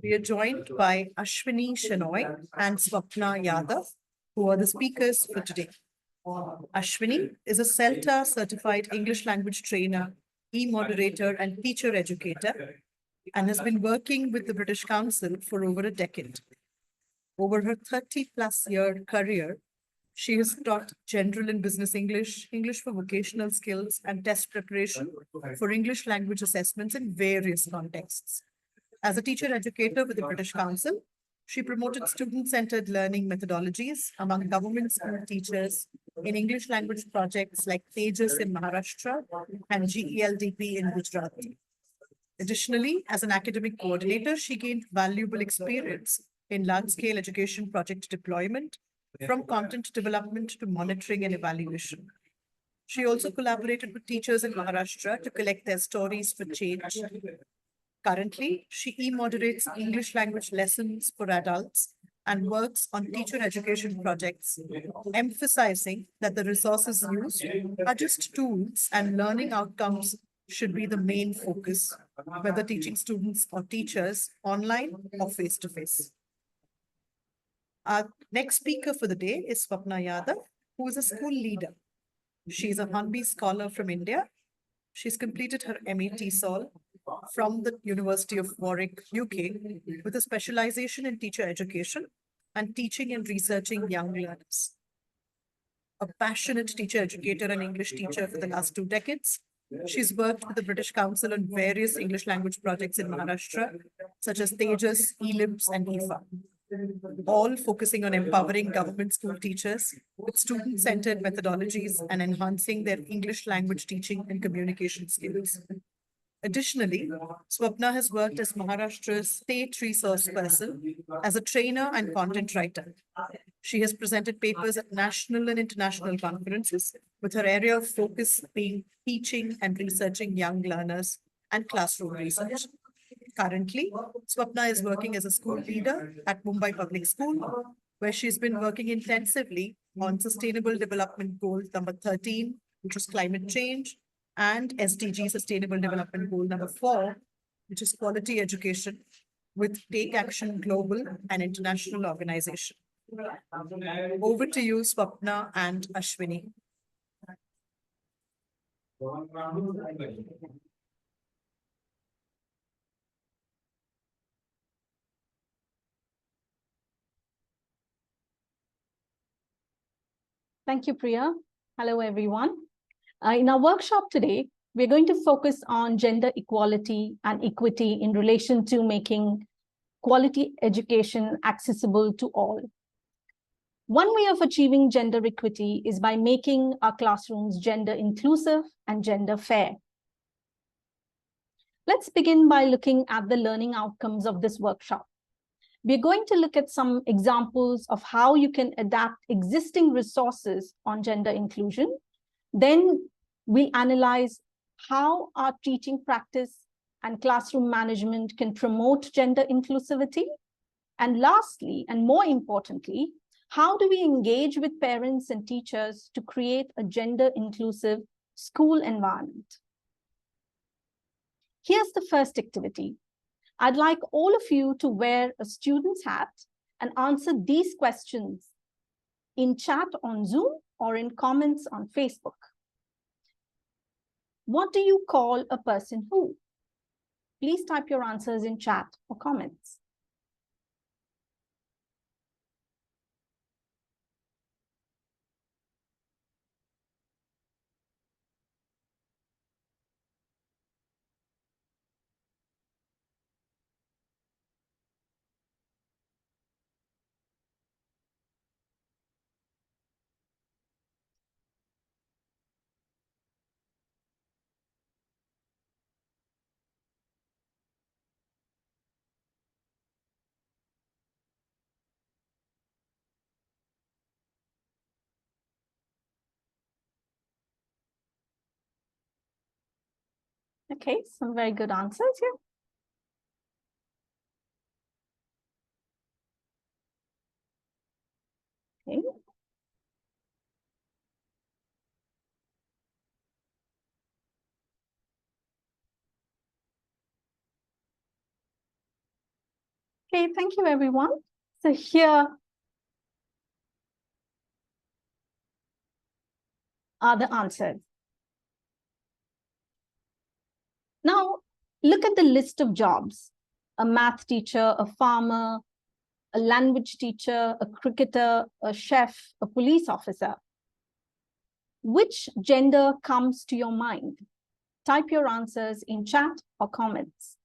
We are joined by Ashwini Shenoy and Swapna Yadav, who are the speakers for today. Ashwini is a CELTA certified English language trainer, e-moderator, and teacher educator, and has been working with the British Council for over a decade. Over her 30-plus year career, she has taught general and business English, English for vocational skills, and test preparation for English language assessments in various contexts. As a teacher educator with the British Council, she promoted student-centered learning methodologies among government school teachers in English language projects like Tejas in Maharashtra and GELDP in Gujarat. Additionally, as an academic coordinator, she gained valuable experience in large-scale education project deployment, from content development to monitoring and evaluation. She also collaborated with teachers in Maharashtra to collect their stories for change. Currently, she e-moderates English language lessons for adults and works on teacher education projects, emphasizing that the resources used are just tools and learning outcomes should be the main focus, whether teaching students or teachers online or face-to-face. Our next speaker for the day is Swapna Yadav, who is a school leader. She is a Hanbi scholar from India. She's completed her MA Sol from the University of Warwick, UK, with a specialization in teacher education and teaching and researching young learners. A passionate teacher educator and English teacher for the last 2 decades, she's worked with the British Council on various English language projects in Maharashtra, such as Tejas, eLibs, and EFA, all focusing on empowering government school teachers with student-centered methodologies and enhancing their English language teaching and communication skills. Additionally, Swapna has worked as Maharashtra's state resource person, as a trainer and content writer. She has presented papers at national and international conferences, with her area of focus being teaching and researching young learners and classroom research. Currently, Swapna is working as a school leader at Mumbai Public School, where she's been working intensively on Sustainable Development Goal number 13, which is climate change, and SDG, Sustainable Development Goal number 4, which is quality education, with Take Action Global and international organization. Over to you, Swapna and Ashwini. Thank you, Priya. Hello, everyone. In our workshop today, we're going to focus on gender equality and equity in relation to making quality education accessible to all. One way of achieving gender equity is by making our classrooms gender inclusive and gender fair. Let's begin by looking at the learning outcomes of this workshop. We're going to look at some examples of how you can adapt existing resources on gender inclusion. Then we'll analyze how our teaching practice and classroom management can promote gender inclusivity. And lastly, and more importantly, how do we engage with parents and teachers to create a gender inclusive school environment? Here's the first activity. I'd like all of you to wear a student's hat and answer these questions in chat on Zoom or in comments on Facebook. What do you call a person who? Please type your answers in chat or comments. Okay, some very good answers here. Okay. Okay, thank you, everyone. So here are the answers. Now, look at the list of jobs: a math teacher, a farmer, a language teacher, a cricketer, a chef, a police officer. Which gender comes to your mind? Type your answers in chat or comments.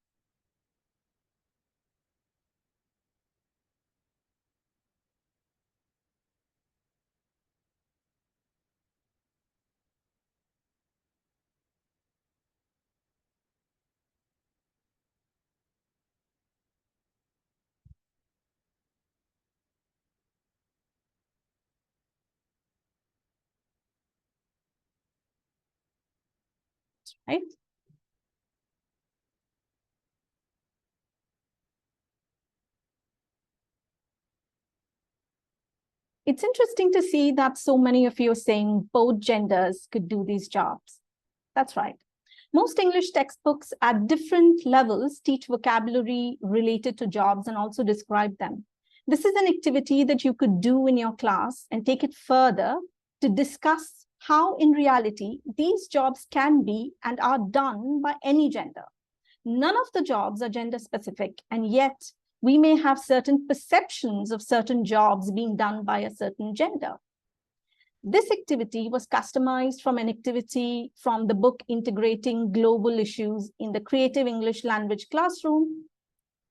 Right? It's interesting to see that so many of you are saying both genders could do these jobs. That's right. Most English textbooks at different levels teach vocabulary related to jobs and also describe them. This is an activity that you could do in your class and take it further to discuss how in reality these jobs can be and are done by any gender. None of the jobs are gender specific, and yet we may have certain perceptions of certain jobs being done by a certain gender. This activity was customized from an activity from the book Integrating Global Issues in the Creative English Language Classroom,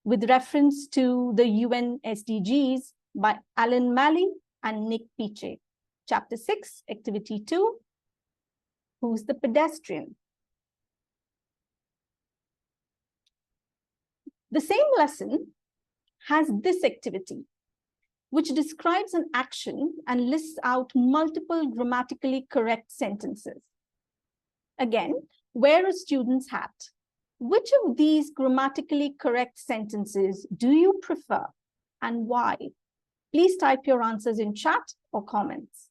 with reference to the UN SDGs by Alan Malley and Nick Piche. Chapter 6, Activity 2, Who's the Pedestrian? The same lesson has this activity, which describes an action and lists out multiple grammatically correct sentences. Again, wear a student's hat. Which of these grammatically correct sentences do you prefer and why? Please type your answers in chat or comments.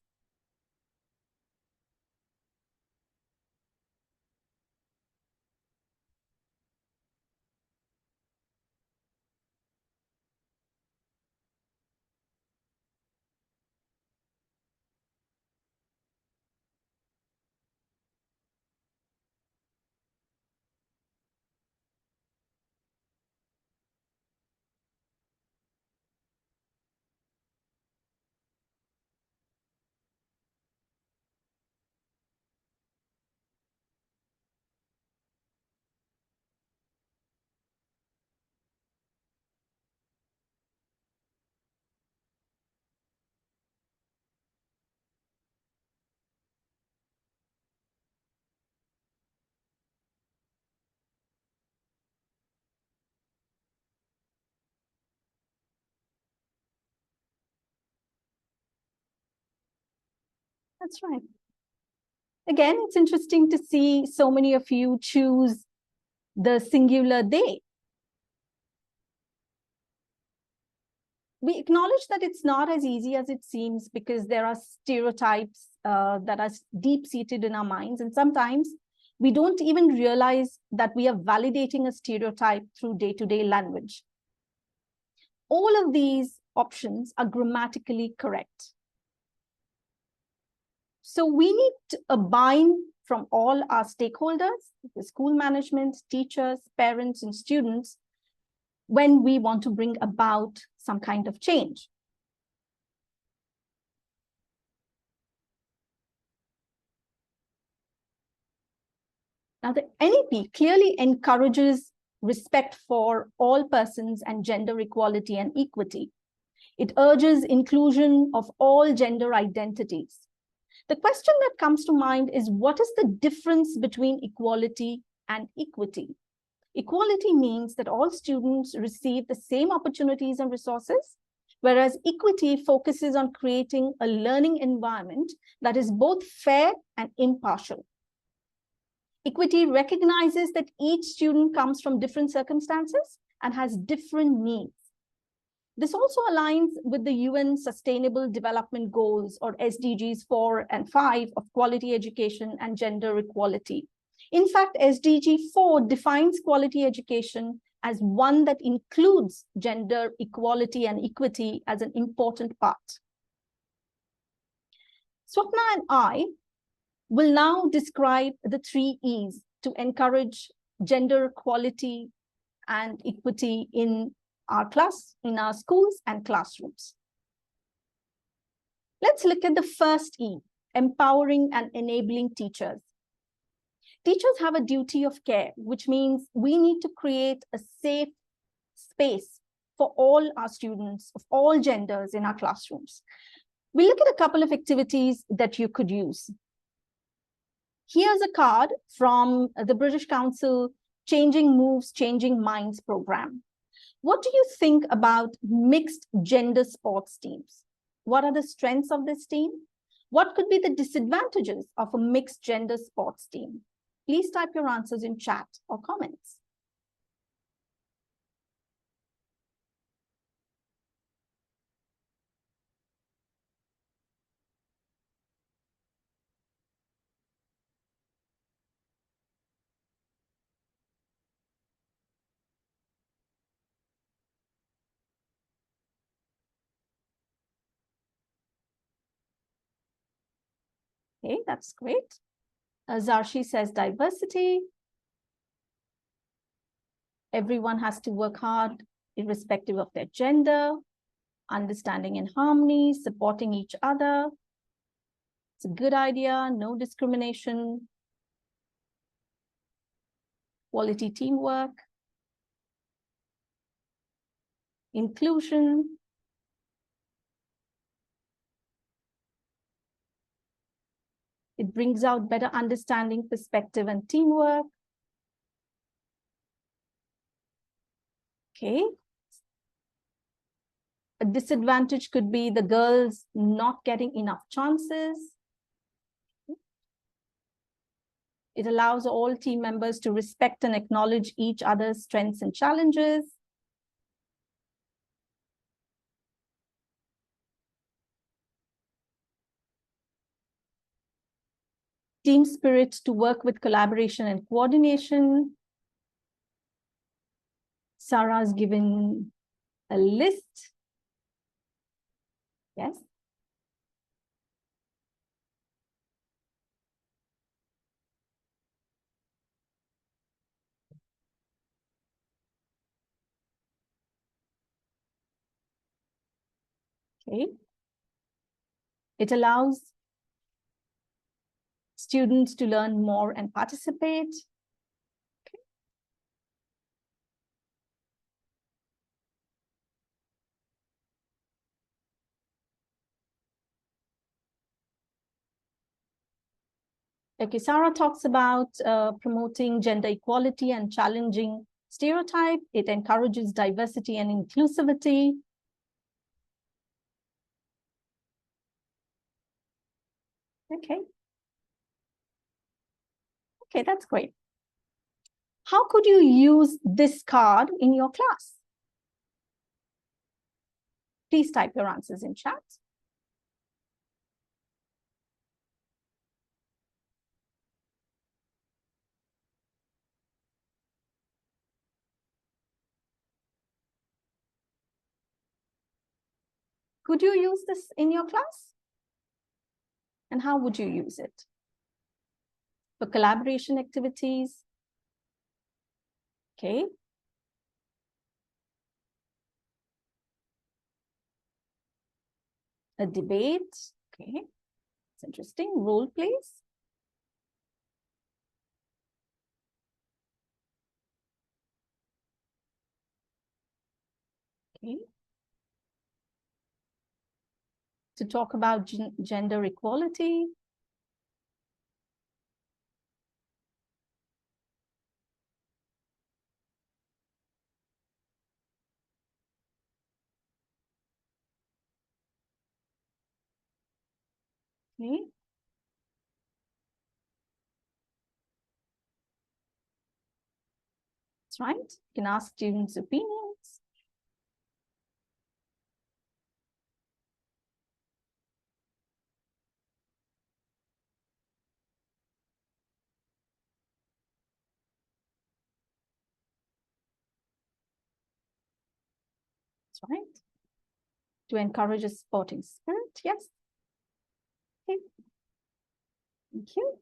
That's right. Again, it's interesting to see so many of you choose the singular they. We acknowledge that it's not as easy as it seems because there are stereotypes that are deep-seated in our minds. And sometimes we don't even realize that we are validating a stereotype through day-to-day language. All of these options are grammatically correct. So we need a buy-in from all our stakeholders, the school management, teachers, parents, and students, when we want to bring about some kind of change. Now, the NEP clearly encourages respect for all persons and gender equality and equity. It urges inclusion of all gender identities. The question that comes to mind is, what is the difference between equality and equity? Equality means that all students receive the same opportunities and resources, whereas equity focuses on creating a learning environment that is both fair and impartial. Equity recognizes that each student comes from different circumstances and has different needs. This also aligns with the UN Sustainable Development Goals, or SDGs 4 and 5, of quality education and gender equality. In fact, SDG 4 defines quality education as one that includes gender equality and equity as an important part. Swapna and I will now describe the 3 E's to encourage gender equality and equity in our schools and classrooms. Let's look at the first E, empowering and enabling teachers. Teachers have a duty of care, which means we need to create a safe space for all our students of all genders in our classrooms. We'll look at a couple of activities that you could use. Here's a card from the British Council Changing Moves, Changing Minds program. What do you think about mixed gender sports teams? What are the strengths of this team? What could be the disadvantages of a mixed gender sports team? Please type your answers in chat or comments. Okay, that's great. Zarshi says diversity. Everyone has to work hard irrespective of their gender, understanding and harmony, supporting each other. It's a good idea, no discrimination, quality teamwork, inclusion. It brings out better understanding, perspective, and teamwork. Okay. A disadvantage could be the girls not getting enough chances. It allows all team members to respect and acknowledge each other's strengths and challenges. Team spirit to work with collaboration and coordination. Sarah's given a list. Yes. Okay. It allows students to learn more and participate. Okay. Okay, Sarah talks about promoting gender equality and challenging stereotype. It encourages diversity and inclusivity. Okay. Okay, that's great. How could you use this card in your class? Please type your answers in chat. Could you use this in your class? And how would you use it? For collaboration activities? Okay. A debate? Okay. It's interesting. Role plays? Okay. To talk about gender equality? Okay. That's right. You can ask students' opinions. That's right. To encourage a sporting spirit, yes. Okay. Thank you.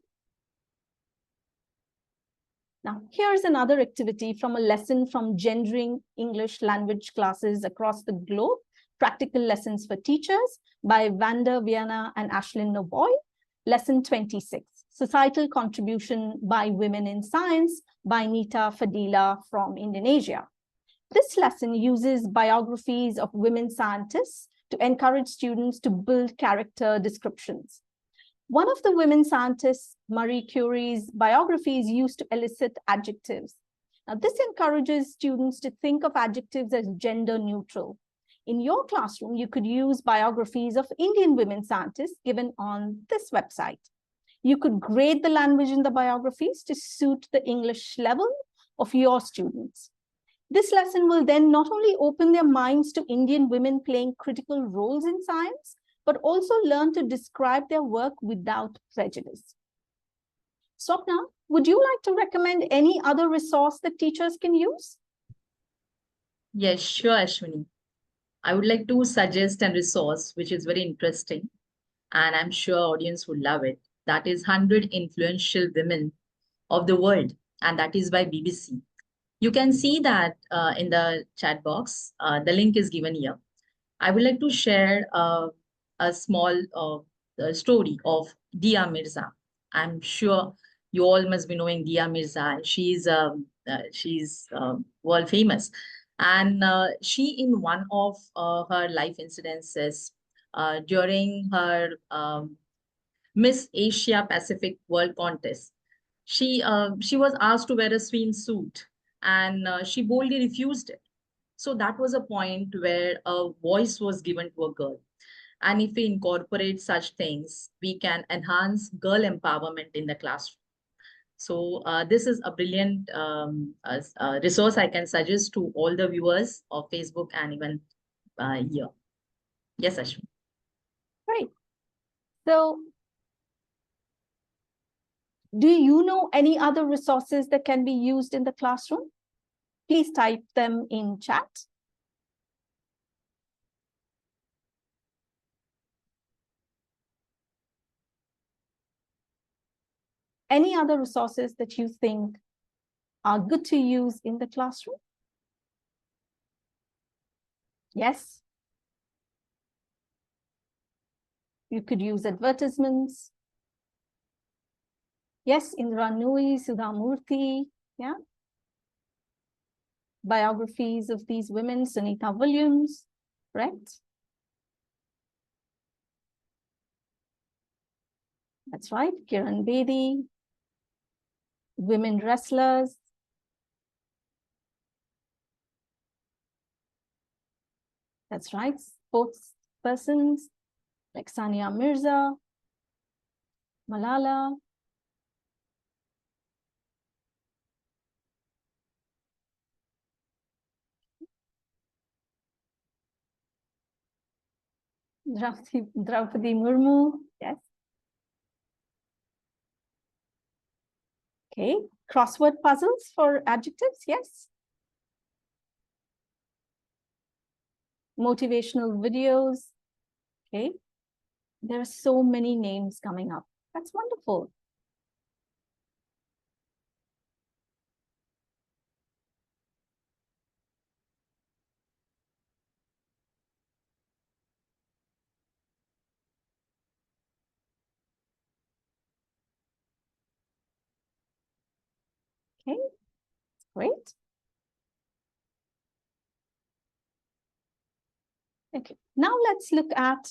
Now, here's another activity from a lesson from Gendering English language classes across the globe, Practical Lessons for Teachers by Vander Vienna and Ashlyn Noboy. Lesson 26, Societal Contribution by Women in Science by Nita Fadila from Indonesia. This lesson uses biographies of women scientists to encourage students to build character descriptions. One of the women scientists, Marie Curie's biography is used to elicit adjectives. Now, this encourages students to think of adjectives as gender neutral. In your classroom, you could use biographies of Indian women scientists given on this website. You could grade the language in the biographies to suit the English level of your students. This lesson will then not only open their minds to Indian women playing critical roles in science, but also learn to describe their work without prejudice. Swapna, would you like to recommend any other resource that teachers can use? Yes, sure, Ashwini. I would like to suggest a resource which is very interesting, and I'm sure audience would love it. That is 100 Influential Women of the World, and that is by BBC. You can see that in the chat box. The link is given here. I would like to share a small story of Dia Mirza. I'm sure you all must be knowing Dia Mirza. She's world famous. And she, in one of her life incidences during her Miss Asia Pacific World Contest, she was asked to wear a swimsuit, and she boldly refused it. So that was a point where a voice was given to a girl. And if we incorporate such things, we can enhance girl empowerment in the classroom. So this is a brilliant resource I can suggest to all the viewers of Facebook and even here. Yes, Ashwin. Great. So, do you know any other resources that can be used in the classroom? Please type them in chat. Any other resources that you think are good to use in the classroom? Yes. You could use advertisements. Yes, Indra Nui, Sudhamurthy, yeah. Biographies of these women, Sunita Williams, right? That's right, Kiran Bedi, women wrestlers. That's right, sports persons like Sania Mirza, Malala. Draupadi Murmu, yes. Okay, crossword puzzles for adjectives, yes. Motivational videos, okay. There are so many names coming up. That's wonderful. Okay, great. Okay, now let's look at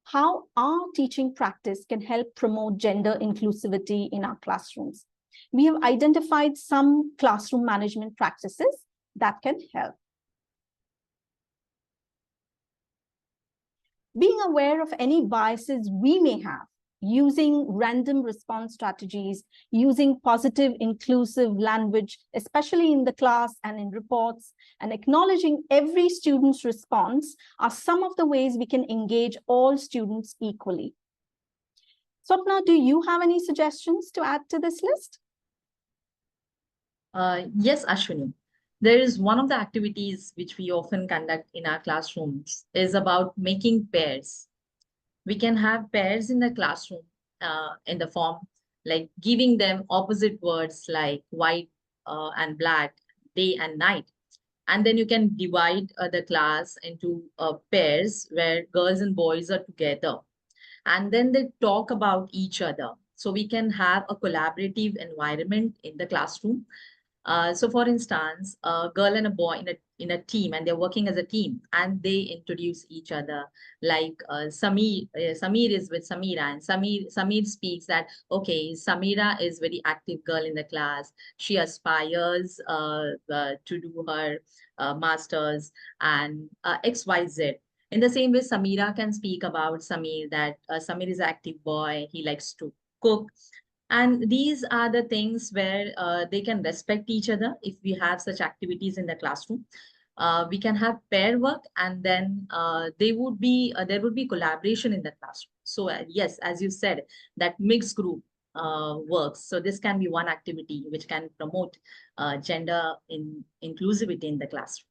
how our teaching practice can help promote gender inclusivity in our classrooms. We have identified some classroom management practices that can help. Being aware of any biases we may have, using random response strategies, using positive, inclusive language, especially in the class and in reports, and acknowledging every student's response are some of the ways we can engage all students equally. Swapna, do you have any suggestions to add to this list? Yes, Ashwini. There is one of the activities which we often conduct in our classrooms is about making pairs. We can have pairs in the classroom in the form like giving them opposite words like white and black, day and night. And then you can divide the class into pairs where girls and boys are together. And then they talk about each other. So we can have a collaborative environment in the classroom. So for instance, a girl and a boy in a team, and they're working as a team, and they introduce each other. Like Samir is with Samira, and Samir speaks that, okay, Samira is very active girl in the class. She aspires to do her masters and XYZ. In the same way, Samira can speak about Samir, that Samir is an active boy. He likes to cook. And these are the things where they can respect each other if we have such activities in the classroom. We can have pair work, and then there would be collaboration in the classroom. So yes, as you said, that mixed group works. So this can be one activity which can promote gender inclusivity in the classroom.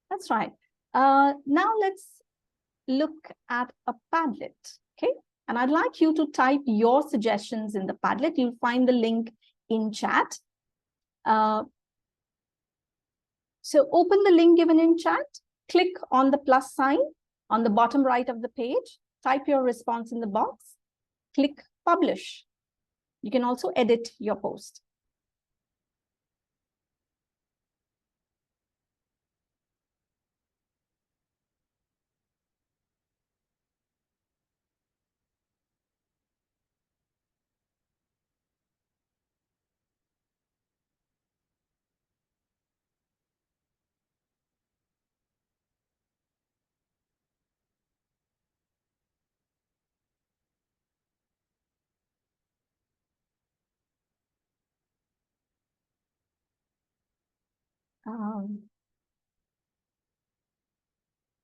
That's right. Now let's look at a Padlet, okay? And I'd like you to type your suggestions in the Padlet. You'll find the link in chat. So open the link given in chat, click on the plus sign on the bottom right of the page, type your response in the box, click publish. You can also edit your post.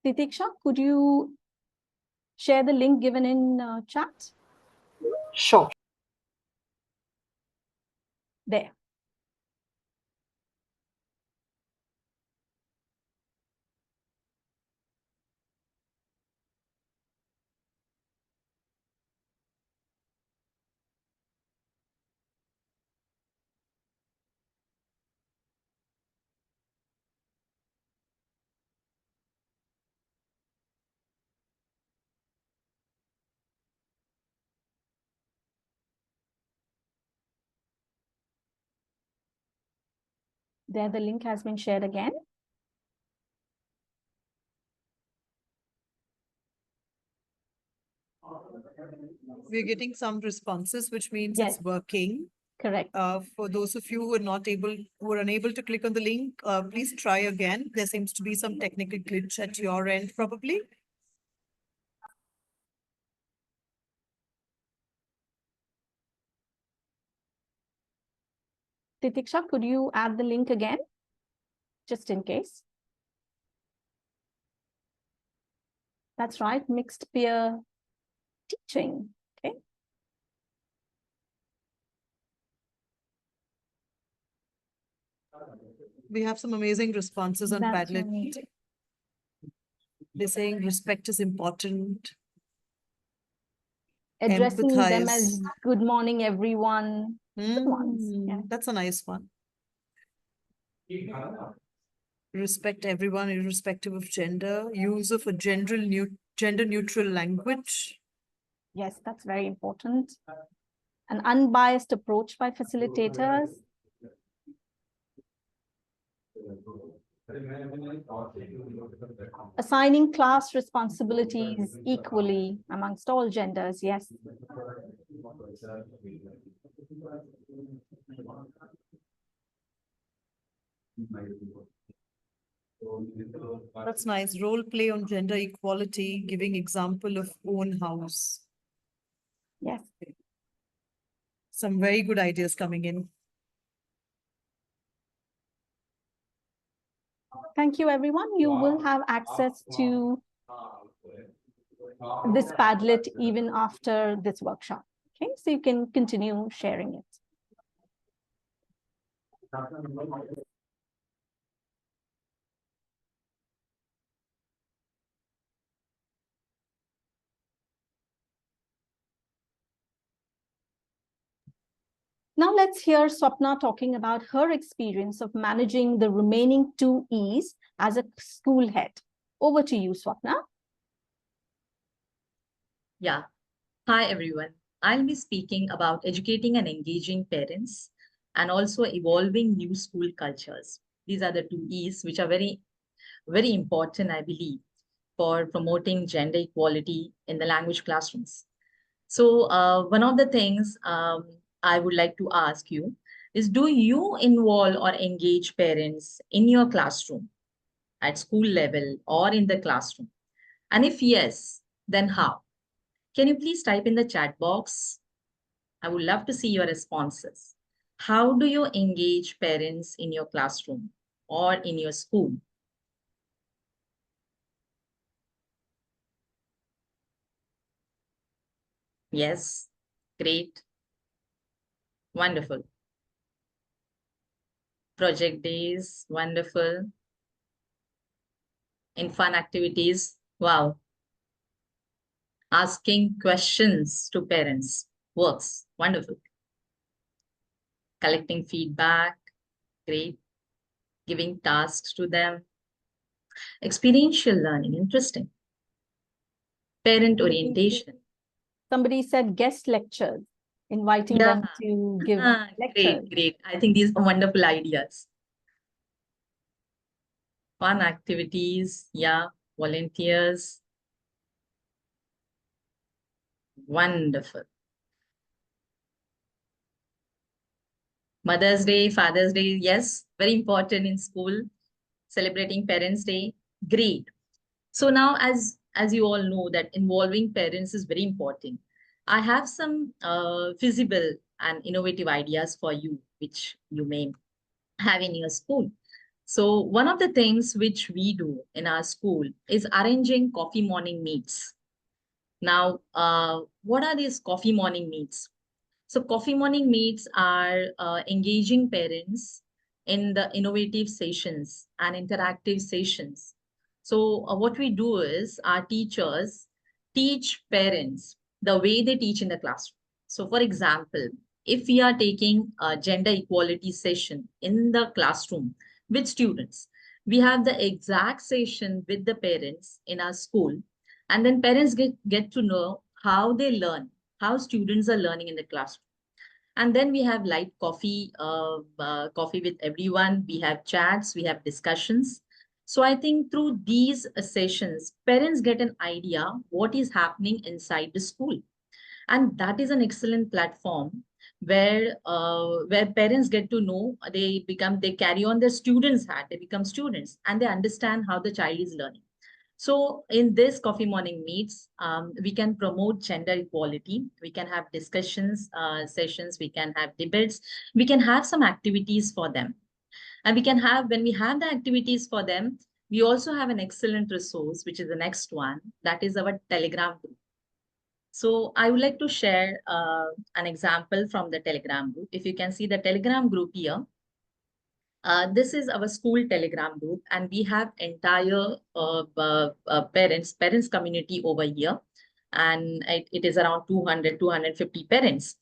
Titiksha, could you share the link given in chat? Sure. There. There, the link has been shared again. We're getting some responses, which means Yes. it's working. Correct. For those of you who are unable to click on the link, please try again. There seems to be some technical glitch at your end, probably. Titiksha, could you add the link again, just in case? That's right, mixed peer teaching, okay? We have some amazing responses on That's Padlet. right. They're saying respect is important. Addressing them as Empathize. good morning, everyone. Good ones. Yeah. That's a nice one. Respect everyone irrespective of gender. Use of a gender neutral language. Yes, that's very important. An unbiased approach by facilitators. Assigning class responsibilities equally amongst all genders, yes. That's nice. Role play on gender equality, giving example of own house. Yes. Some very good ideas coming in. Thank you, everyone. You will have access to this Padlet even after this workshop. Okay, so you can continue sharing it. Now let's hear Swapna talking about her experience of managing the remaining two E's as a school head. Over to you, Swapna. Yeah. Hi, everyone. I'll be speaking about educating and engaging parents and also evolving new school cultures. These are the two E's, which are very, very important, I believe, for promoting gender equality in the language classrooms. So one of the things I would like to ask you is, do you involve or engage parents in your classroom at school level or in the classroom? And if yes, then how? Can you please type in the chat box? I would love to see your responses. How do you engage parents in your classroom or in your school? Yes, great, wonderful. Project days, wonderful. In fun activities, wow. Asking questions to parents works, wonderful. Collecting feedback, great. Giving tasks to them. Experiential learning, interesting. Parent orientation. Somebody said guest lectures, inviting them to give lectures. Great. I think these are wonderful ideas. Fun activities, yeah, volunteers. Wonderful. Mother's Day, Father's Day, yes, very important in school. Celebrating Parents' Day, great. So now, as you all know, that involving parents is very important. I have some feasible and innovative ideas for you, which you may have in your school. So one of the things which we do in our school is arranging coffee morning meets. Now, what are these coffee morning meets? So coffee morning meets are engaging parents in the innovative sessions and interactive sessions. So what we do is our teachers teach parents the way they teach in the classroom. So for example, if we are taking a gender equality session in the classroom with students, we have the exact session with the parents in our school. And then parents get to know how they learn, how students are learning in the classroom. And then we have light coffee, coffee with everyone. We have chats, we have discussions. So I think through these sessions, parents get an idea what is happening inside the school. And that is an excellent platform where parents get to know, they carry on their students' hat, they become students, and they understand how the child is learning. So in this coffee morning meets, we can promote gender equality. We can have discussions, sessions, we can have debates, we can have some activities for them. And we can have, when we have the activities for them, we also have an excellent resource, which is the next one, that is our Telegram group. So I would like to share an example from the Telegram group. If you can see the Telegram group here, this is our school Telegram group, and we have entire parents community over here, and it is around 200-250 parents.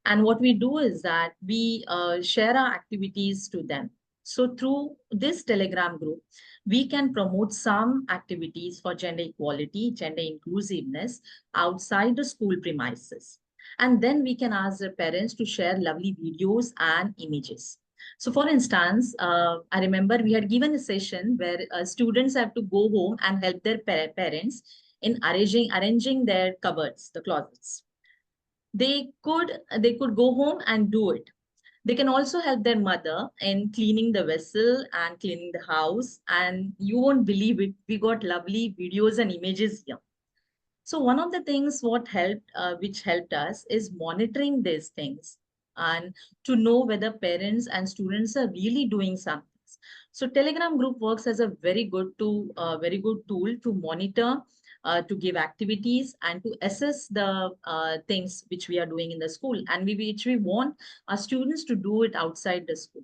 And what we do is that we share our activities to them. So through this Telegram group, we can promote some activities for gender equality, gender inclusiveness outside the school premises. And then we can ask the parents to share lovely videos and images. So for instance, I remember we had given a session where students have to go home and help their parents in arranging their cupboards, the closets. They could go home and do it. They can also help their mother in cleaning the vessel and cleaning the house. And you won't believe it, we got lovely videos and images here. So one of the things which helped us is monitoring these things and to know whether parents and students are really doing something. So Telegram group works as a very good tool to monitor, to give activities and to assess the things which we are doing in the school and which we want our students to do it outside the school.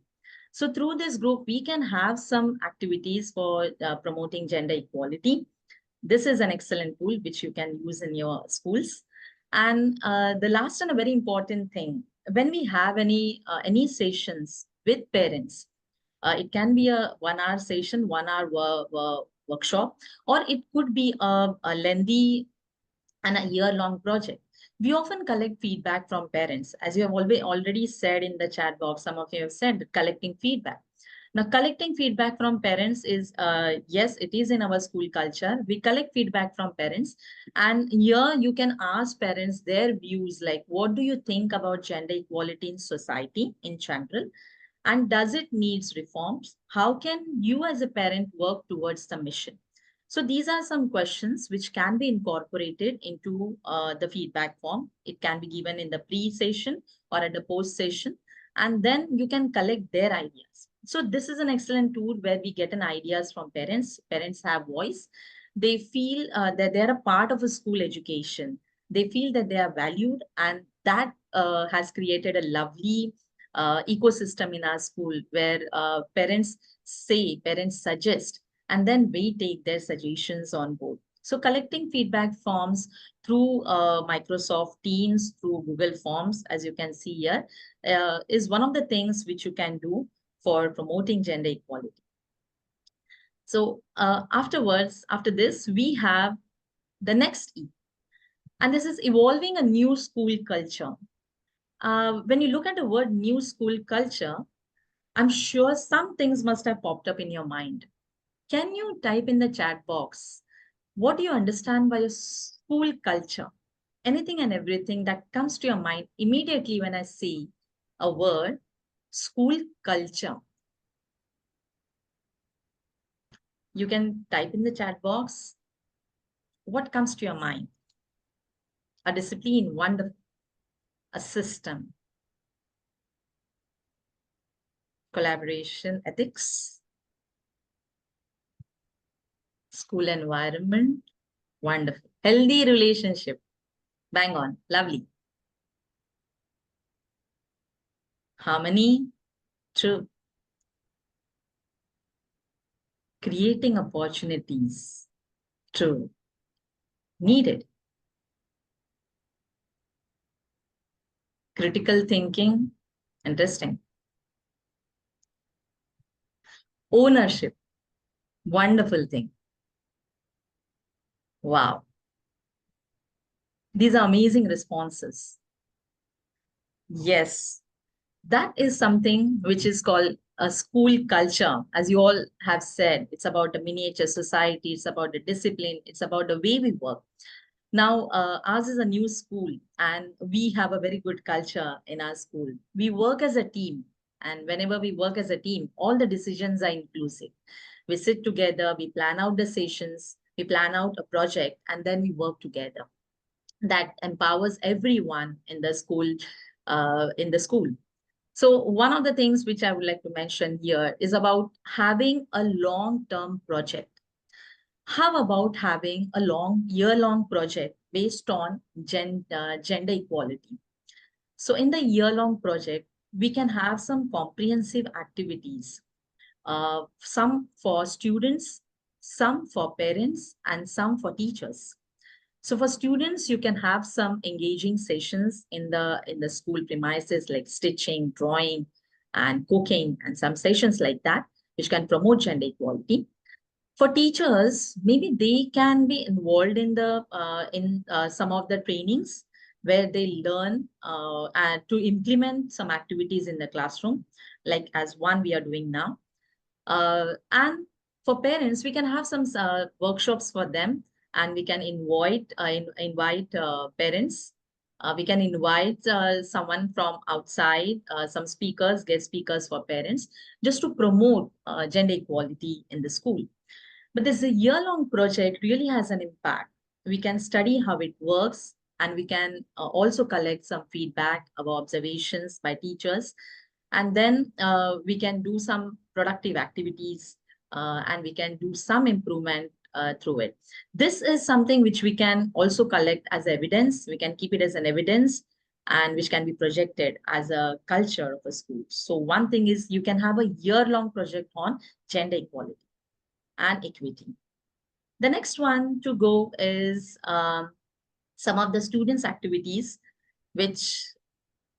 So through this group, we can have some activities for promoting gender equality. This is an excellent tool which you can use in your schools. And the last and a very important thing, when we have any sessions with parents, it can be a 1 hour session, 1 hour workshop, or it could be a lengthy and a year-long project. We often collect feedback from parents. As you have already said in the chat box, some of you have said that collecting feedback. Now, collecting feedback from parents is, yes, it is in our school culture. We collect feedback from parents. And here you can ask parents their views, like, what do you think about gender equality in society in general? And does it needs reforms? How can you as a parent work towards the mission? So these are some questions which can be incorporated into the feedback form. It can be given in the pre-session or at the post-session, and then you can collect their ideas. So this is an excellent tool where we get an ideas from parents. Parents have voice. They feel that they're a part of a school education. They feel that they are valued, and that has created a lovely ecosystem in our school where parents suggest, and then we take their suggestions on board. So collecting feedback forms through Microsoft Teams, through Google Forms, as you can see here, is one of the things which you can do for promoting gender equality. So after this, we have the next E, and this is evolving a new school culture. When you look at the word new school culture, I'm sure some things must have popped up in your mind. Can you type in the chat box, what do you understand by a school culture? Anything and everything that comes to your mind immediately when I say a word, school culture. You can type in the chat box. What comes to your mind? A discipline, wonderful. A system. Collaboration, ethics. School environment, wonderful. Healthy relationship, bang on, lovely. Harmony, true. Creating opportunities, true. Needed. Critical thinking, interesting. Ownership, wonderful thing. Wow. These are amazing responses. Yes, that is something which is called a school culture. As you all have said, it's about a miniature society, it's about the discipline, it's about the way we work. Now, ours is a new school and we have a very good culture in our school. We work as a team, and whenever we work as a team, all the decisions are inclusive. We sit together, we plan out the sessions, we plan out a project, and then we work together. That empowers everyone in the school. So one of the things which I would like to mention here is about having a long-term project. How about having a year-long project based on gender equality? So in the year-long project, we can have some comprehensive activities, some for students, some for parents, and some for teachers. So for students, you can have some engaging sessions in the school premises, like stitching, drawing, and cooking, and some sessions like that, which can promote gender equality. For teachers, maybe they can be involved in some of the trainings where they learn and to implement some activities in the classroom, like as one we are doing now. And for parents, we can have some workshops for them, and we can invite parents. We can invite someone from outside, some speakers, guest speakers for parents, just to promote gender equality in the school. But this year-long project really has an impact. We can study how it works, and we can also collect some feedback about observations by teachers. And then we can do some productive activities and we can do some improvement through it. This is something which we can also collect as evidence. We can keep it as an evidence and which can be projected as a culture of a school. So one thing is you can have a year-long project on gender equality and equity. The next one to go is some of the students' activities, which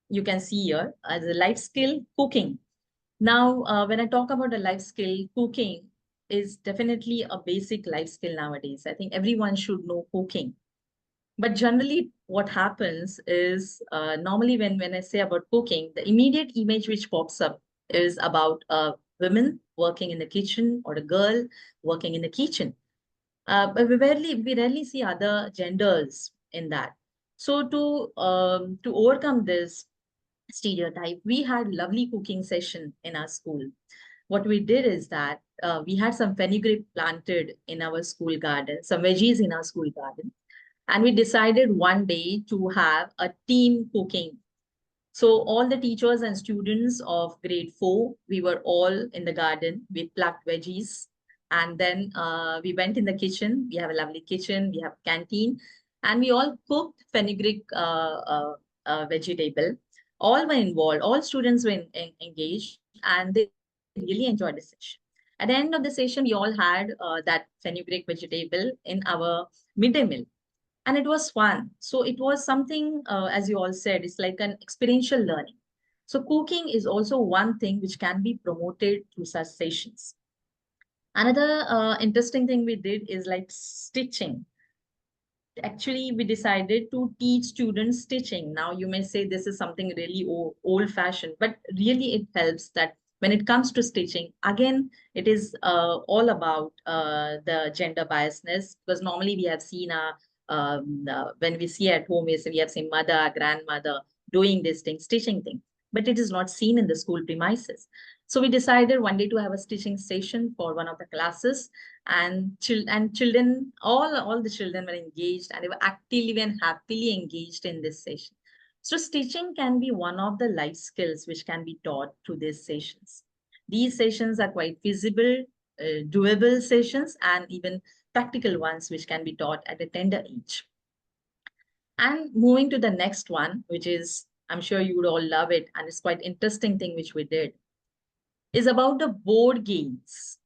you can see here as a life skill, cooking. Now, when I talk about a life skill, cooking is definitely a basic life skill nowadays. I think everyone should know cooking. But generally, what happens is normally when I say about cooking, the immediate image which pops up is about a woman working in the kitchen or a girl working in the kitchen. But we rarely see other genders in that. So to overcome this stereotype, we had lovely cooking session in our school. What we did is that we had some fenugreek planted in our school garden, some veggies in our school garden, and we decided one day to have a team cooking. So all the teachers and students of grade 4, we were all in the garden. We plucked veggies, and then we went in the kitchen. We have a lovely kitchen. We have canteen, and we all cooked fenugreek vegetable. All were involved. All students were engaged, and they really enjoyed the session. At the end of the session, we all had that fenugreek vegetable in our midday meal, and it was fun. So it was something, as you all said, it's like an experiential learning. So cooking is also one thing which can be promoted through such sessions. Another interesting thing we did is like stitching. Actually, we decided to teach students stitching. Now, you may say this is something really old-fashioned, but really it helps that when it comes to stitching, again, it is all about the gender biasness, because normally we have seen when we see at home, we have seen mother, grandmother doing this thing, stitching thing, but it is not seen in the school premises. So we decided one day to have a stitching session for one of the classes, and children, all the children were engaged, and they were actively and happily engaged in this session. So stitching can be one of the life skills which can be taught through these sessions. These sessions are quite feasible, doable sessions, and even practical ones which can be taught at a tender age. And moving to the next one, which is, I'm sure you would all love it, and it's quite interesting thing which we did, is about the board games.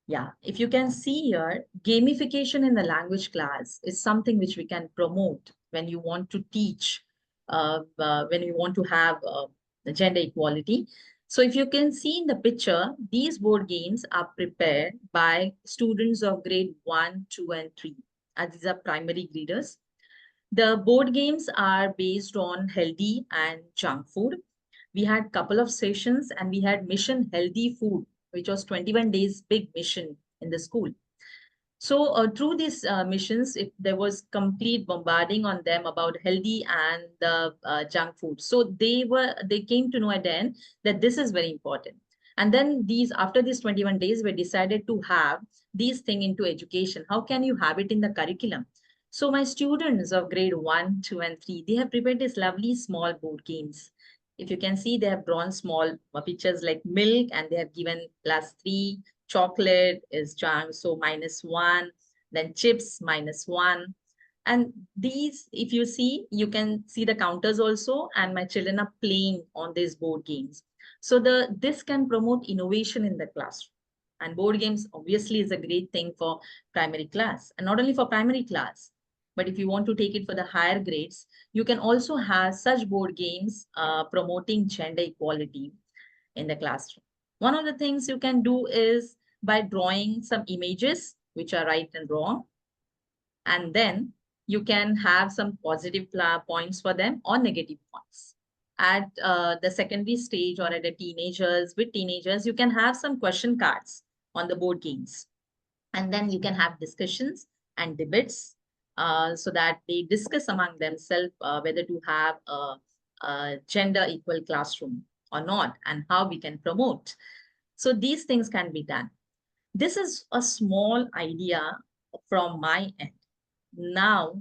Yeah, if you can see here, gamification in the language class is something which we can promote when you want to teach, when you want to have the gender equality. So if you can see in the picture, these board games are prepared by students of grade 1, 2, and 3, as these are primary graders. The board games are based on healthy and junk food. We had a couple of sessions, and we had Mission Healthy Food, which was 21 days big mission in the school. So through these missions, there was complete bombarding on them about healthy and the junk food. So they came to know at the end that this is very important. And then after these 21 days, we decided to have these things into education. How can you have it in the curriculum? So my students of grade 1, 2, and 3, they have prepared these lovely small board games. If you can see, they have drawn small pictures like milk, and they have given +3, chocolate is junk, so -1, then chips -1. And these, if you see, you can see the counters also, and my children are playing on these board games. So this can promote innovation in the classroom. And board games obviously is a great thing for primary class, and not only for primary class, but if you want to take it for the higher grades, you can also have such board games promoting gender equality in the classroom. One of the things you can do is by drawing some images which are right and wrong, and then you can have some positive points for them or negative points. At the secondary stage or at the with teenagers, you can have some question cards on the board games, and then you can have discussions and debates so that they discuss among themselves whether to have a gender equal classroom or not, and how we can promote. So these things can be done. This is a small idea from my end. Now,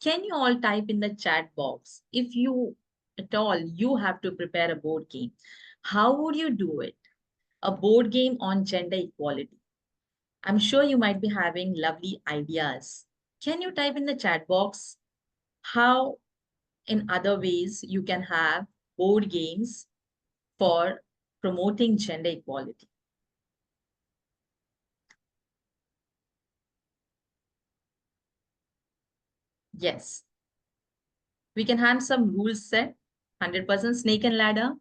can you all type in the chat box if you at all you have to prepare a board game? How would you do it? A board game on gender equality. I'm sure you might be having lovely ideas. Can you type in the chat box how in other ways you can have board games for promoting gender equality? Yes. We can have some rules set. 100% snake and ladder.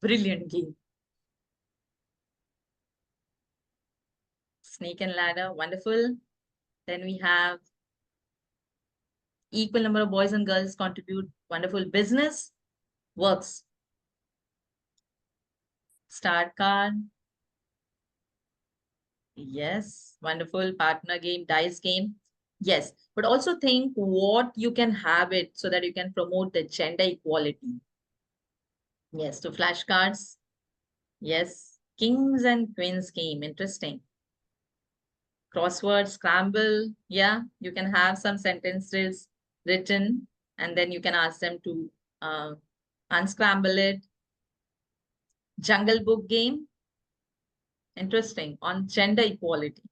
Brilliant game. Snake and ladder. Wonderful. Then we have equal number of boys and girls contribute. Wonderful. Business works. Start card. Yes. Wonderful. Partner game, dice game. Yes. But also think what you can have it so that you can promote the gender equality. Yes. So flashcards. Yes. Kings and queens game. Interesting. Crossword, scramble. Yeah. You can have some sentences written and then you can ask them to unscramble it. Jungle Book game. Interesting. On gender equality.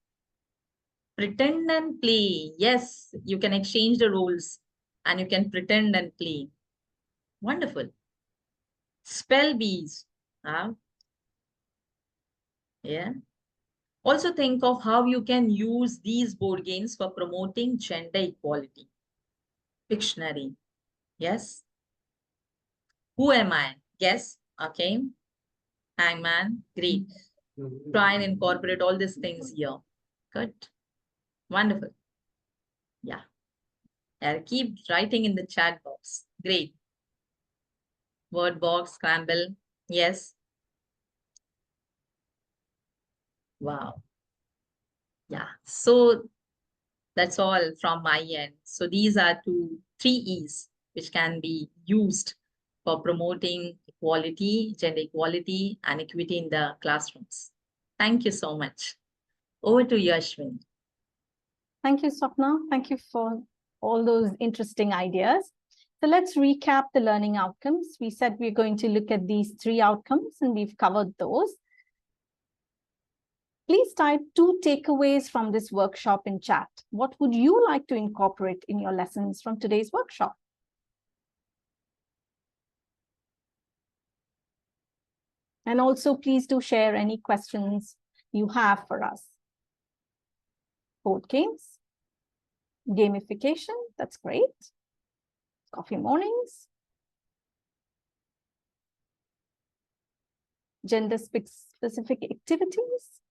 Pretend and play. Yes, you can exchange the roles and you can pretend and play. Wonderful. Spell bees. Yeah. Also think of how you can use these board games for promoting gender equality. Pictionary. Yes. Who am I? Guess. Okay. Hangman. Great. Try and incorporate all these things here. Good. Wonderful. Yeah. I'll keep writing in the chat box. Great. Word box, scramble. Yes. Wow. Yeah. So that's all from my end. So these are three E's which can be used for promoting equality, gender equality, and equity in the classrooms. Thank you so much. Over to you, Ashwin. Thank you, Swapna. Thank you for all those interesting ideas. So let's recap the learning outcomes. We said we're going to look at these 3 outcomes and we've covered those. Please type 2 takeaways from this workshop in chat. What would you like to incorporate in your lessons from today's workshop? And also, please do share any questions you have for us. Board games, gamification, that's great. Coffee mornings, gender-specific activities,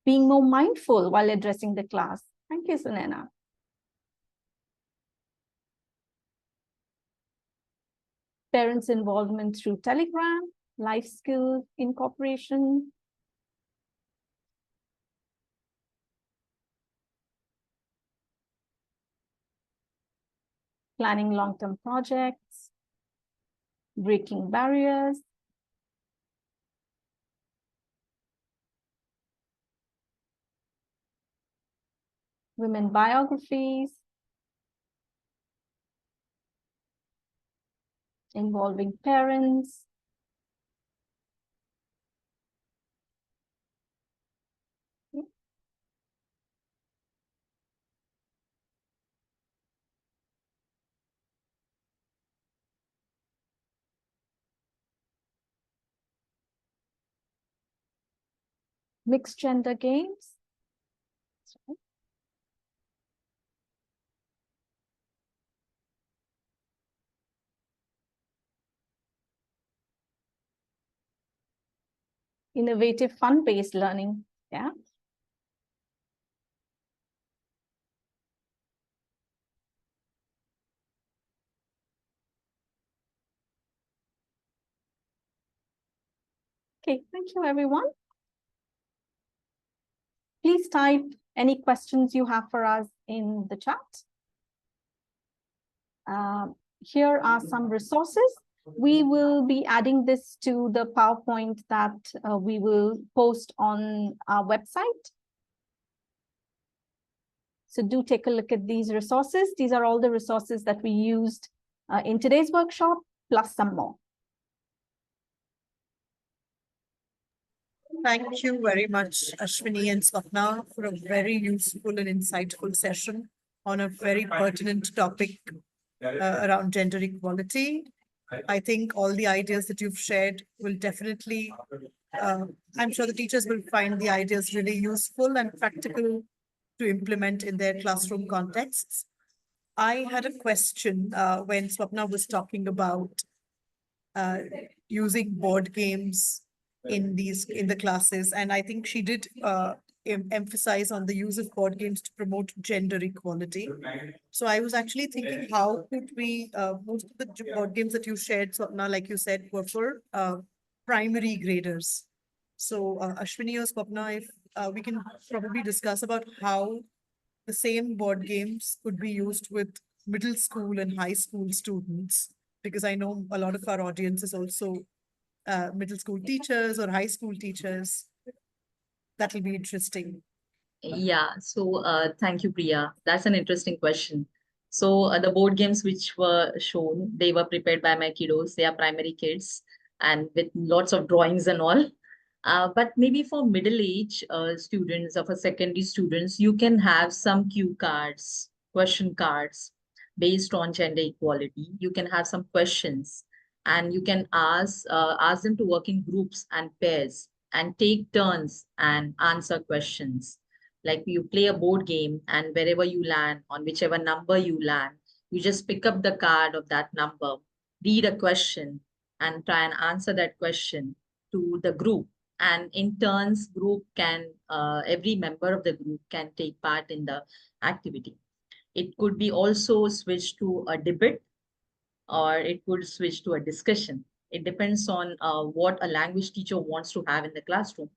being more mindful while addressing the class. Thank you, Sunena. Parents' involvement through Telegram, life skill incorporation, planning long-term projects, breaking barriers, women biographies, involving parents, mixed gender games. Innovative, fun-based learning. Yeah. Okay, thank you, everyone. Please type any questions you have for us in the chat. Here are some resources. We will be adding this to the PowerPoint that we will post on our website. So do take a look at these resources. These are all the resources that we used in today's workshop, plus some more. Thank you very much, Ashwini and Swapna, for a very useful and insightful session. on a very pertinent topic around gender equality. I think all the ideas that you've shared will definitely, I'm sure the teachers will find the ideas really useful and practical to implement in their classroom contexts. I had a question when Swapna was talking about uh, using board games in the classes, and I think she did emphasize on the use of board games to promote gender equality. So I was actually thinking, how could we, most of the board games that you shared, Swapna, like you said, were for primary graders. So Ashwini or Swapna, if we can probably discuss about how the same board games could be used with middle school and high school students, because I know a lot of our audience is also middle school teachers or high school teachers. That will be interesting. Yeah, so thank you, Priya. That's an interesting question. So the board games which were shown, they were prepared by my kiddos. They are primary kids and with lots of drawings and all. But maybe for middle age students or for secondary students, you can have some cue cards, question cards based on gender equality. You can have some questions and you can ask them to work in groups and pairs and take turns and answer questions. Like you play a board game and wherever you land, on whichever number you land, you just pick up the card of that number, read a question and try and answer that question to the group. And in turns, every member of the group can take part in the activity. It could be also switched to a debate or it could switch to a discussion. It depends on what a language teacher wants to have in the classroom,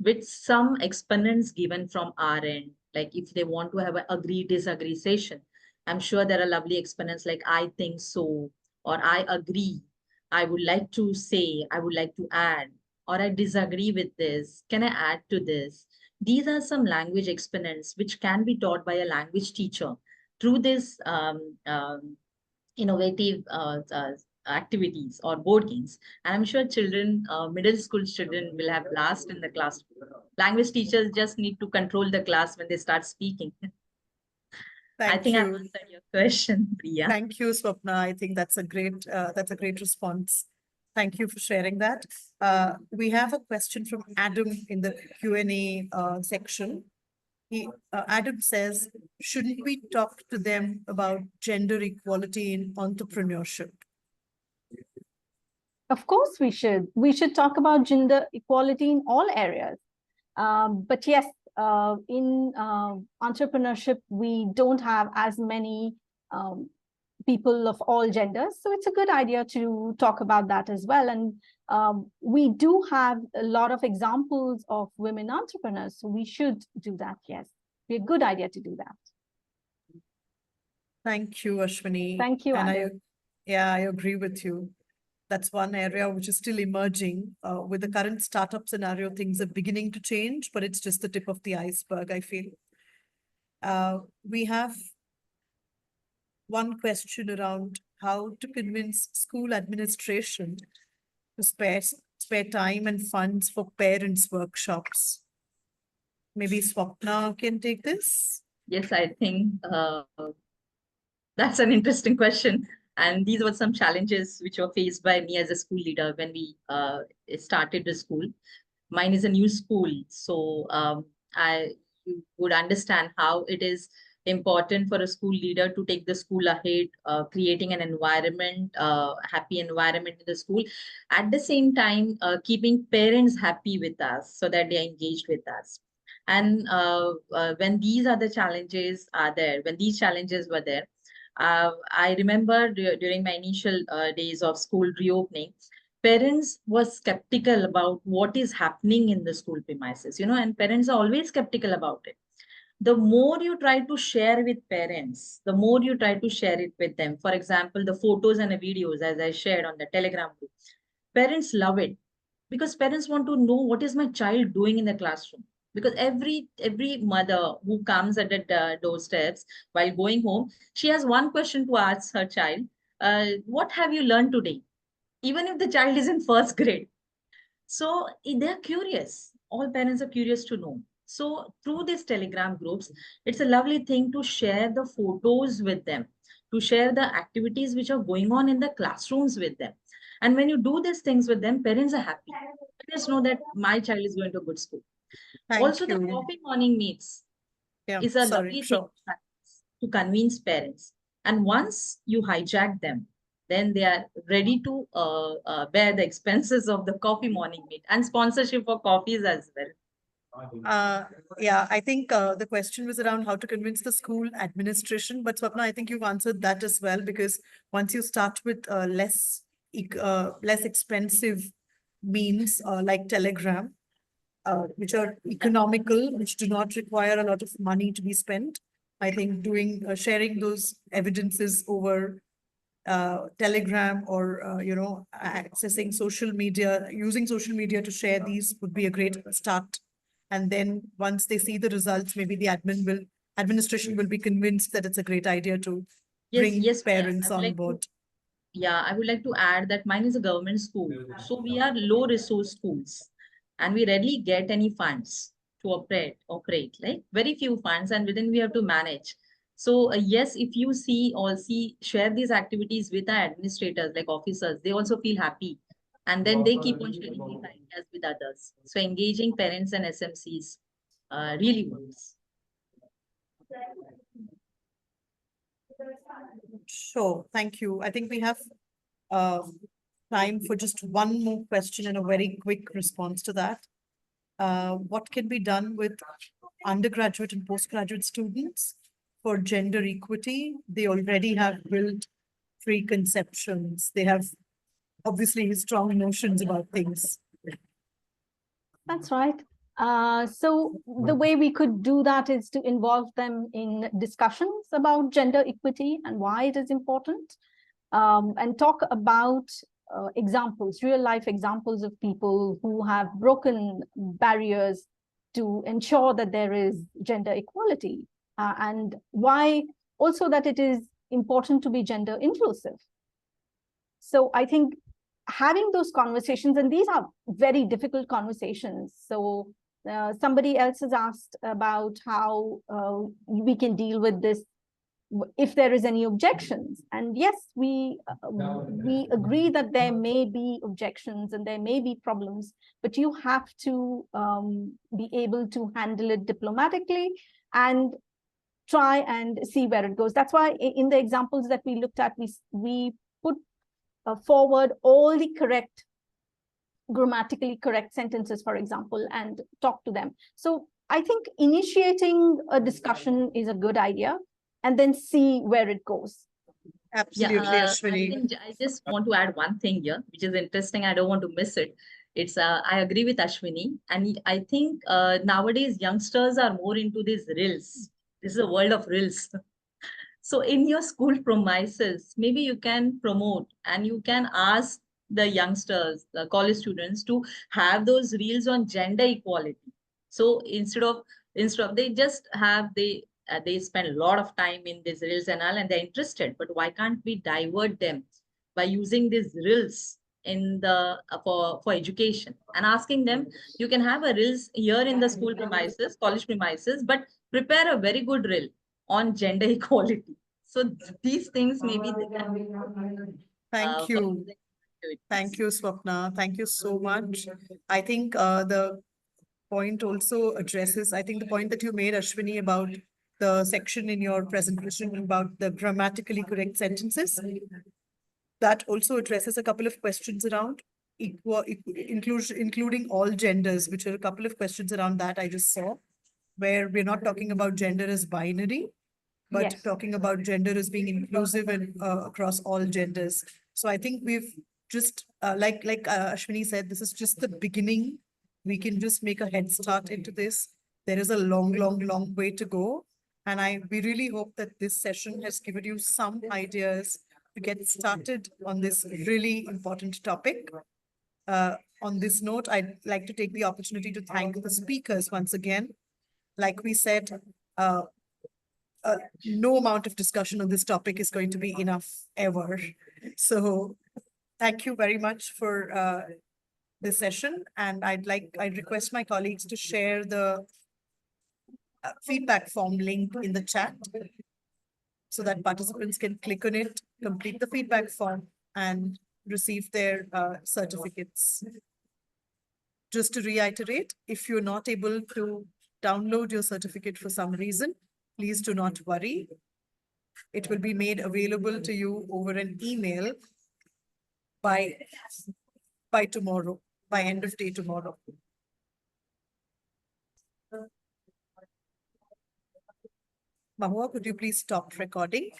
with some exponents given from our end. Like if they want to have an agree disagree session, I'm sure there are lovely exponents like I think so, or I agree, I would like to say, I would like to add, or I disagree with this, can I add to this? These are some language exponents which can be taught by a language teacher through this innovative activities or board games. And I'm sure children, middle school children will have blast in the classroom. Language teachers just need to control the class when they start speaking. I Thank think I've you. answered your question, Priya. Thank you, Swapna. I think that's a great response. Thank you for sharing that. We have a question from Adam in the Q&A section. Adam says, shouldn't we talk to them about gender equality in entrepreneurship? Of course, we should. We should talk about gender equality in all areas. But yes, in entrepreneurship, we don't have as many people of all genders. So it's a good idea to talk about that as well. And we do have a lot of examples of women entrepreneurs. So we should do that, yes. Be a good idea to do that. Thank you, Ashwini. Thank you, And Adam. I agree with you. That's one area which is still emerging. With the current startup scenario, things are beginning to change, but it's just the tip of the iceberg, I feel. We have one question around how to convince school administration to spare time and funds for parents' workshops. Maybe Swapna can take this. Yes, I think that's an interesting question. And these were some challenges which were faced by me as a school leader when we started the school. Mine is a new school, so you would understand how it is important for a school leader to take the school ahead, creating an environment, happy environment in the school. At the same time, keeping parents happy with us so that they are engaged with us. And when these are the challenges are there, when these challenges were there, I remember during my initial days of school reopening, parents were skeptical about what is happening in the school premises, and parents are always skeptical about it. The more you try to share with parents, the more you try to share it with them. For example, the photos and the videos, as I shared on the Telegram group, parents love it because parents want to know what is my child doing in the classroom. Because every mother who comes at the doorsteps while going home, she has one question to ask her child: "What have you learned today?" Even if the child is in first grade. So they're curious. All parents are curious to know. So through these Telegram groups, it's a lovely thing to share the photos with them, to share the activities which are going on in the classrooms with them. And when you do these things with them, parents are happy. Parents know that my child is going to a good school. Thank Also, the you. coffee morning meets Yeah, is a sorry, lovely thing sure. to convince parents. And once you hijack them, then they are ready to bear the expenses of the coffee morning meet and sponsorship for coffees as well. Yeah, I think the question was around how to convince the school administration, but Swapna, I think you've answered that as well, because once you start with less expensive means like Telegram, which are economical, which do not require a lot of money to be spent, I think sharing those evidences over Telegram or accessing social media, using social media to share these would be a great start. And then once they see the results, maybe the administration will be convinced that it's a great idea to Yes, bring yes, Priya. parents on board. Yeah, I would like to add that mine is a government school. So we are low resource schools and we rarely get any funds to operate, like very few funds, and within we have to manage. So yes, if you share these activities with our administrators, like officers, they also feel happy. And then they keep on sharing these ideas with others. So engaging parents and SMCs really works. Sure, thank you. I think we have uh, time for just one more question and a very quick response to that. What can be done with undergraduate and postgraduate students for gender equity? They already have built preconceptions. They have obviously strong notions about things. That's right. So the way we could do that is to involve them in discussions about gender equity and why it is important, and talk about examples, real life examples of people who have broken barriers to ensure that there is gender equality, and why also that it is important to be gender inclusive. So I think having those conversations, and these are very difficult conversations. So somebody else has asked about how we can deal with this if there is any objections. And yes, we agree that there may be objections and there may be problems, but you have to be able to handle it diplomatically and try and see where it goes. That's why in the examples that we looked at, we put forward all the correct, grammatically correct sentences, for example, and talk to them. So I think initiating a discussion is a good idea, and then see where it goes. Absolutely, Ashwini. I just want to add one thing here, which is interesting. I don't want to miss it. I agree with Ashwini. And I think nowadays youngsters are more into these reels. This is a world of reels. So in your school premises, maybe you can promote and you can ask the youngsters, the college students, to have those reels on gender equality. So instead of they spend a lot of time in these reels and all, and they're interested. But why can't we divert them by using these reels in the for education and asking them, you can have a reels here in the school premises, college premises, but prepare a very good reel on gender equality. So these things maybe they can be Thank for you. Thank you, Swapna. Thank you so much. I think the point also addresses, I think the point that you made, Ashwini, about the section in your presentation about the grammatically correct sentences, that also addresses a couple of questions around including all genders, which are a couple of questions around that I just saw, where we're not talking about gender as binary, but Yes. talking about gender as being inclusive and across all genders. So I think we've just like Ashwini said, this is just the beginning. We can just make a head start into this. There is a long way to go, and we really hope that this session has given you some ideas to get started on this really important topic. On this note, I'd like to take the opportunity to thank the speakers once again. Like we said, uh, no amount of discussion on this topic is going to be enough ever. So thank you very much for this session. And I'd request my colleagues to share the feedback form link in the chat so that participants can click on it, complete the feedback form, and receive their certificates. Just to reiterate, if you're not able to download your certificate for some reason, please do not worry. It will be made available to you over an email by tomorrow, by end of day tomorrow. Mahua, could you please stop recording?